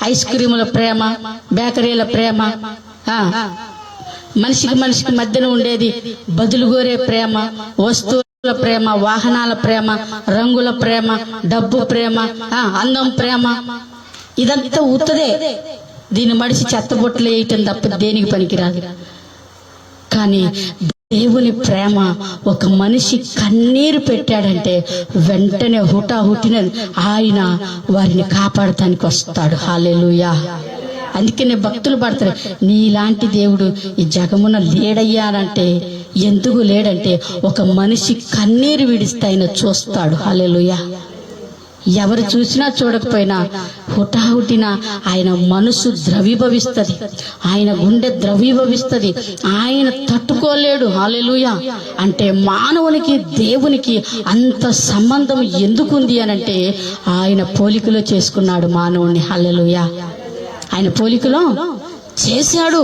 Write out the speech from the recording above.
Ice క్రీముల ప్రేమ, బేకరీల ప్రేమ, మనిషికి మధ్యన ఉండేది బదులుగోరే ప్రేమ, వస్తువుల ప్రేమ, వాహనాల ప్రేమ, రంగుల ప్రేమ, డబ్బు ప్రేమ, అందం ప్రేమ, ఇదంతా ఉత్తదే. దీన్ని మడిసి చెత్తబొట్టలు వేయటం తప్ప దేనికి పనికిరాదు. కానీ దేవుని ప్రేమ, ఒక మనిషి కన్నీరు పెట్టాడంటే వెంటనే హుటాహుటిన ఆయన వారిని కాపాడటానికి వస్తాడు. హల్లెలూయా. అందుకనే భక్తులు పడతారు, నీలాంటి దేవుడు ఈ జగమున లేడయ్యానంటే ఎందుకు లేడంటే ఒక మనిషి కన్నీరు విడిస్తే ఆయన చూస్తాడు. హల్లెలూయా. ఎవరు చూసినా చూడకపోయినా హుటాహుటిన ఆయన మనసు ద్రవీభవిస్తుంది, ఆయన గుండె ద్రవీభవిస్తుంది, ఆయన తట్టుకోలేడు. హల్లెలూయా. అంటే మానవునికి దేవునికి అంత సంబంధం ఎందుకుంది అనంటే ఆయన పోలికలో చేసుకున్నాడు మానవుని. హల్లెలూయా. ఆయన పోలికలో చేశాడు.